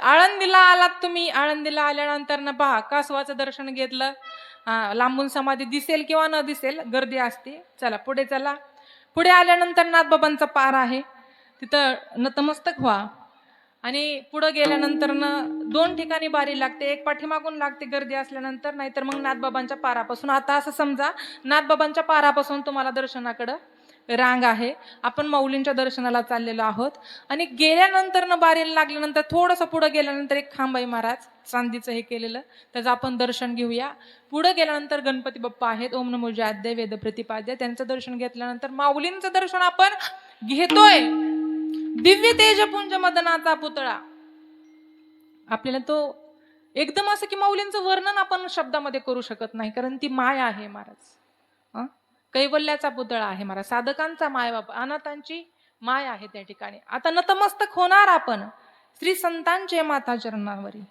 आळंदीला आलात तुम्ही, आळंदीला आल्यानंतर ना पहा कासवाचं दर्शन घेतलं, लांबून समाधी दिसेल किंवा न दिसेल, गर्दी असते. चला पुढे चला. पुढे आल्यानंतर नाथबाबांचा पार आहे, तिथं नतमस्तक व्हा. आणि पुढे गेल्यानंतर ना 2 ठिकाणी बारी लागते, एक पाठीमागून लागते गर्दी असल्यानंतर, नाहीतर मग नाथबाबांच्या पारापासून. आता असं समजा नाथबाबांच्या पारापासून तुम्हाला दर्शनाकडं रांग आहे. आपण माऊलींच्या दर्शनाला चाललेलो आहोत. आणि गेल्यानंतर ना बारीला लागल्यानंतर थोडंसं पुढे गेल्यानंतर एक खांबाई महाराज चांदीचं हे केलेलं, त्याचं आपण दर्शन घेऊया. पुढे गेल्यानंतर गणपती बाप्पा आहेत, ओम नमो जयाद्य वेद प्रतिपाद्य, त्यांचं दर्शन घेतल्यानंतर माऊलींचं दर्शन आपण घेतोय. दिव्य तेजपुंज मदनाचा पुतळा, आपल्याला तो एकदम असं की माऊलींचं वर्णन आपण शब्दामध्ये करू शकत नाही, कारण ती माया आहे महाराज. कैवल्याचा पुतळा आहे महाराज, साधकांचा मायबाप, अनाथांची माय आहे त्या ठिकाणी. आता नतमस्तक होणार आपण श्री संतांचे माता चरणावरी.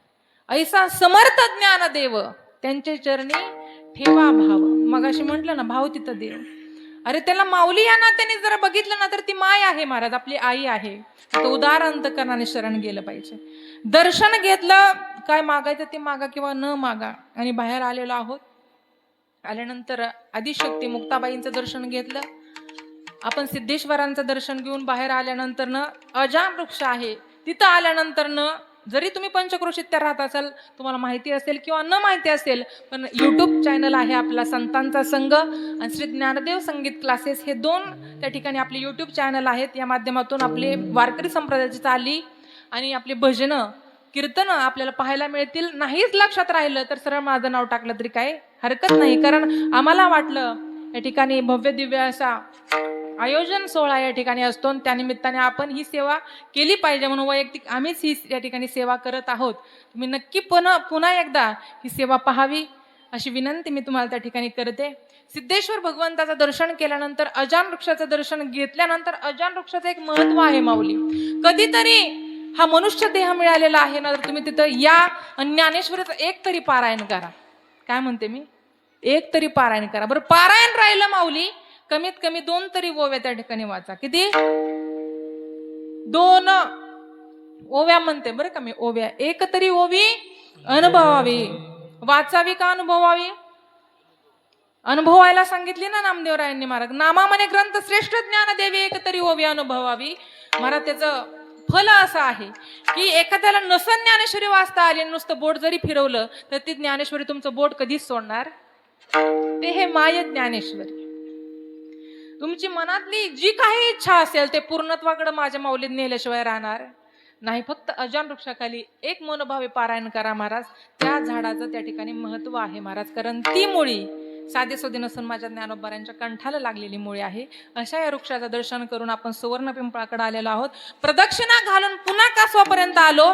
ऐसा समर्थ ज्ञानदेव, त्यांचे चरणी ठेवा भाव. मगाशी म्हटलं ना, भाव तिथं देव. अरे त्याला माऊली या नात्याने जरा बघितलं ना तर ती माय आहे महाराज, आपली आई आहे. तर उदार अंतकरणाने शरण गेलं पाहिजे. दर्शन घेतलं, काय मागायचं ते मागा किंवा न मागा. आणि बाहेर आलेलो आहोत. आल्यानंतर आदिशक्ती मुक्ताबाईंचं दर्शन घेतलं. आपण सिद्धेश्वरांचं दर्शन घेऊन बाहेर आल्यानंतर न अजान वृक्ष आहे, तिथं आल्यानंतर न जरी तुम्ही पंचक्रोशीत त्या राहत असाल, तुम्हाला माहिती असेल किंवा न माहिती असेल, पण युट्यूब चॅनल आहे आपला संतांचा संघ आणि श्री ज्ञानदेव संगीत क्लासेस, हे 2 त्या ठिकाणी आपले युट्यूब चॅनल आहेत. या माध्यमातून आपले वारकरी संप्रदायाची चाली आणि आपले भजनं कीर्तन आपल्याला पाहायला मिळतील. नाहीच लक्षात राहिलं तर सरळ माझं नाव टाकलं तरी काय हरकत नाही, कारण आम्हाला वाटलं या ठिकाणी भव्य दिव्य असा आयोजन सोहळा या ठिकाणी असतो आणि त्यानिमित्ताने आपण ही सेवा केली पाहिजे म्हणून वैयक्तिक आम्हीच ही या ठिकाणी सेवा करत आहोत. तुम्ही नक्की पुन्हा एकदा ही सेवा पाहावी अशी विनंती मी तुम्हाला त्या ठिकाणी करते. सिद्धेश्वर भगवंताचं दर्शन केल्यानंतर अजान वृक्षाचं दर्शन घेतल्यानंतर, अजान वृक्षाचं एक महत्व आहे माऊली. कधीतरी हा मनुष्य देह मिळालेला आहे ना, तर तुम्ही तिथं या आणि ज्ञानेश्वरीचं एक तरी पारायण करा. काय म्हणते मी, एक तरी पारायण करा. बरं पारायण राहिलं माऊली, कमीत कमी 2 तरी ओव्या त्या ठिकाणी वाचा. किती? 2 ओव्या म्हणते बरं का मी, ओव्या. एक तरी ओवी अनुभवावी. वाचावी का अनुभवावी? अनुभवायला सांगितली ना नामदेवरायांनी महाराज. नामा म्हणे ग्रंथ श्रेष्ठ ज्ञान देवी, एक तरी ओवी अनुभवावी. महाराज त्याचं फल असं आहे की एखाद्याला नसन ज्ञानेश्वरी वाचता आली, नुसतं बोट जरी फिरवलं तर ती ज्ञानेश्वरी तुमचं बोट कधीच सोडणार ते हे माय ज्ञानेश्वरी. तुमची मनातली जी काही इच्छा असेल ते पूर्णत्वाकडे माझ्या माऊलीत नेल्याशिवाय राहणार नाही. फक्त अजान वृक्षाखाली एक मनोभावे पारायण करा महाराज. त्या झाडाचं त्या ठिकाणी महत्व आहे महाराज, कारण ती मुळी साधे सोधे नसून माझ्या ज्ञानोबारांच्या कंठाला लागलेली मुळी आहे. अशा या वृक्षाचं दर्शन करून आपण सुवर्ण पिंपळाकडे आलेलो आहोत. प्रदक्षिणा घालून पुन्हा कासवापर्यंत आलो.